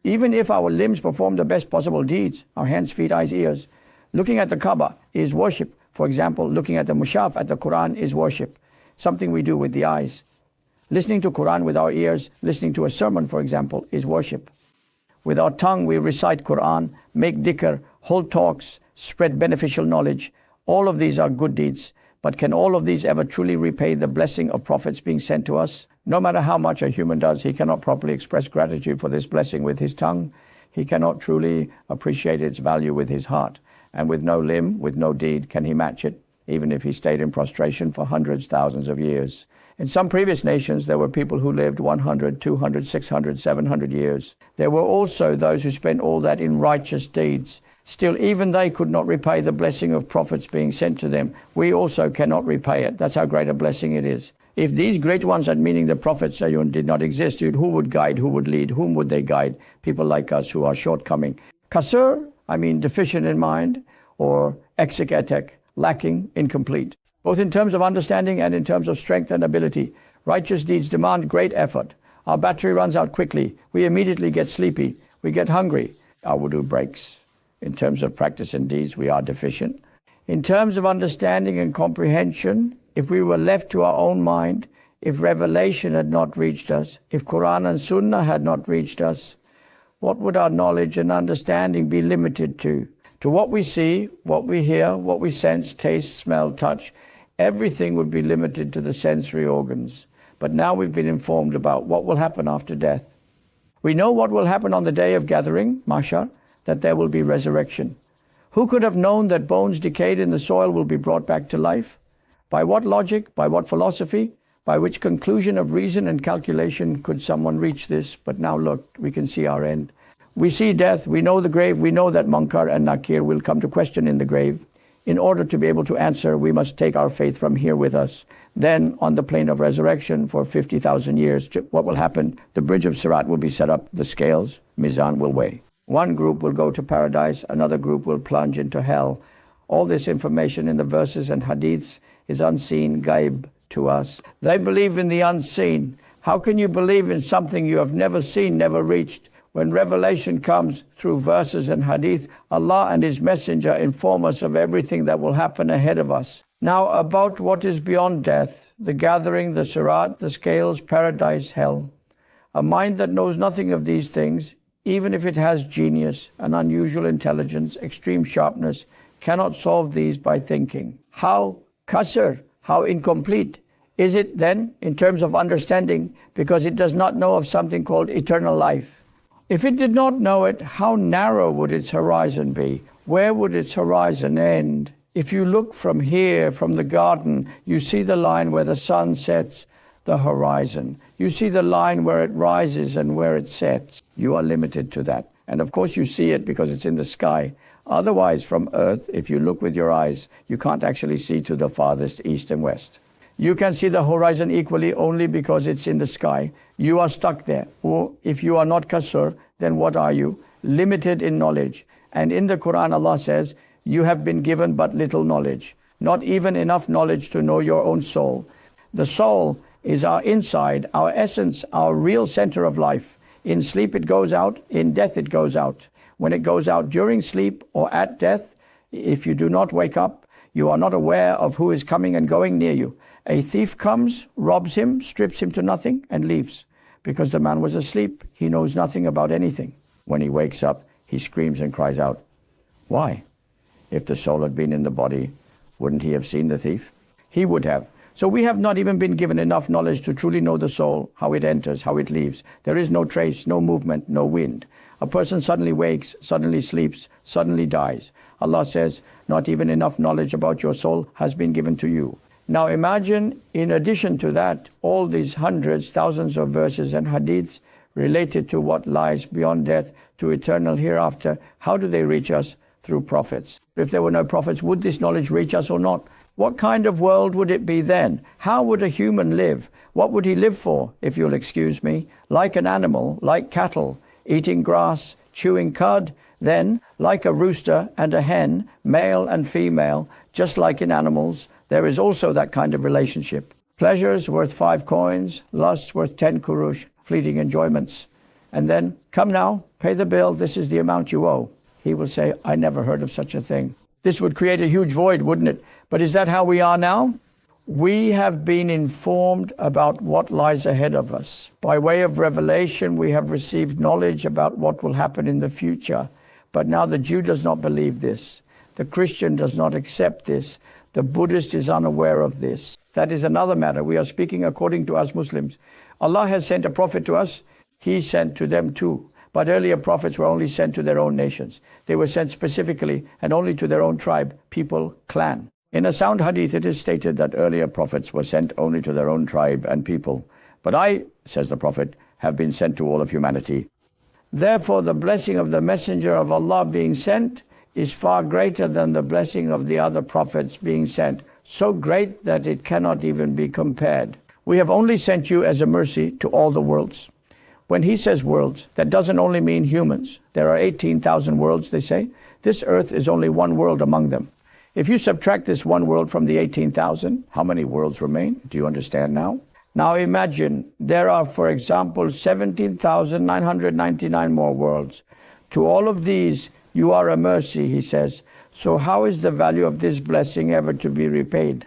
Even if our limbs perform the best possible deeds, our hands, feet, eyes, ears, looking at the Kaaba is worship. For example, looking at the Mushaf, at the Quran is worship. Something we do with the eyes. Listening to Quran with our ears, listening to a sermon, for example, is worship. With our tongue, we recite Quran, make dhikr, hold talks, spread beneficial knowledge. All of these are good deeds. But can all of these ever truly repay the blessing of prophets being sent to us? No matter how much a human does, he cannot properly express gratitude for this blessing with his tongue. He cannot truly appreciate its value with his heart. And with no limb, with no deed, can he match it, even if he stayed in prostration for hundreds, thousands of years. In some previous nations, there were people who lived 100, 200, 600, 700 years. There were also those who spent all that in righteous deeds. Still, even they could not repay the blessing of prophets being sent to them. We also cannot repay it. That's how great a blessing it is. If these great ones, and meaning the prophets, did not exist, who would guide, who would lead, whom would they guide? People like us who are shortcoming. Kasur, deficient in mind, or exegetek, lacking, incomplete. Both in terms of understanding and in terms of strength and ability. Righteous deeds demand great effort. Our battery runs out quickly. We immediately get sleepy. We get hungry. Our wudu breaks. In terms of practice and deeds, we are deficient. In terms of understanding and comprehension, if we were left to our own mind, if revelation had not reached us, if Quran and Sunnah had not reached us, what would our knowledge and understanding be limited to? To what we see, what we hear, what we sense, taste, smell, touch. Everything would be limited to the sensory organs. But now we've been informed about what will happen after death. We know what will happen on the day of gathering, Mahshar, that there will be resurrection. Who could have known that bones decayed in the soil will be brought back to life? By what logic, by what philosophy, by which conclusion of reason and calculation could someone reach this? But now look, we can see our end. We see death, we know the grave, we know that Munkar and Nakir will come to question in the grave. In order to be able to answer, we must take our faith from here with us. Then, on the plane of resurrection for 50,000 years, what will happen? The bridge of Sirat will be set up, the scales, Mizan will weigh. One group will go to paradise, another group will plunge into hell. All this information in the verses and hadiths is unseen, gaib to us. They believe in the unseen. How can you believe in something you have never seen, never reached? When revelation comes through verses and hadith, Allah and His Messenger inform us of everything that will happen ahead of us. Now about what is beyond death, the gathering, the Sirat, the scales, paradise, hell. A mind that knows nothing of these things, even if it has genius, an unusual intelligence, extreme sharpness, cannot solve these by thinking. How kasr, how incomplete is it then in terms of understanding, because it does not know of something called eternal life. If it did not know it, how narrow would its horizon be? Where would its horizon end? If you look from here, from the garden, you see the line where the sun sets, the horizon. You see the line where it rises and where it sets. You are limited to that. And of course you see it because it's in the sky. Otherwise, from earth, if you look with your eyes, you can't actually see to the farthest east and west. You can see the horizon equally only because it's in the sky. You are stuck there. Or if you are not kasur, then what are you? Limited in knowledge. And in the Quran, Allah says, you have been given but little knowledge. Not even enough knowledge to know your own soul. The soul is our inside, our essence, our real center of life. In sleep it goes out, in death it goes out. When it goes out during sleep or at death, if you do not wake up, you are not aware of who is coming and going near you. A thief comes, robs him, strips him to nothing, and leaves. Because the man was asleep, he knows nothing about anything. When he wakes up, he screams and cries out. Why? If the soul had been in the body, wouldn't he have seen the thief? He would have. So we have not even been given enough knowledge to truly know the soul, how it enters, how it leaves. There is no trace, no movement, no wind. A person suddenly wakes, suddenly sleeps, suddenly dies. Allah says, not even enough knowledge about your soul has been given to you. Now imagine, in addition to that, all these hundreds, thousands of verses and hadiths related to what lies beyond death, to eternal hereafter. How do they reach us? Through prophets. If there were no prophets, would this knowledge reach us or not? What kind of world would it be then? How would a human live? What would he live for, if you'll excuse me? Like an animal, like cattle, eating grass, chewing cud. Then, like a rooster and a hen, male and female, just like in animals, there is also that kind of relationship. Pleasures worth 5 coins, lusts worth 10 kurush, fleeting enjoyments. and then, come now, pay the bill, this is the amount you owe. He will say, I never heard of such a thing. This would create a huge void, wouldn't it? But is that how we are now? We have been informed about what lies ahead of us. By way of revelation, we have received knowledge about what will happen in the future. But now the Jew does not believe this. The Christian does not accept this. The Buddhist is unaware of this. That is another matter. We are speaking according to us Muslims. Allah has sent a prophet to us. He sent to them too. But earlier prophets were only sent to their own nations. They were sent specifically and only to their own tribe, people, clan. In a sound hadith, it is stated that earlier prophets were sent only to their own tribe and people. But I, says the Prophet, have been sent to all of humanity. Therefore, the blessing of the Messenger of Allah being sent is far greater than the blessing of the other prophets being sent, so great that it cannot even be compared. We have only sent you as a mercy to all the worlds. When he says worlds, that doesn't only mean humans. There are 18,000 worlds, they say. This earth is only one world among them. If you subtract this one world from the 18,000, how many worlds remain? Do you understand now? Now imagine there are, for example, 17,999 more worlds. To all of these, you are a mercy, he says. So how is the value of this blessing ever to be repaid?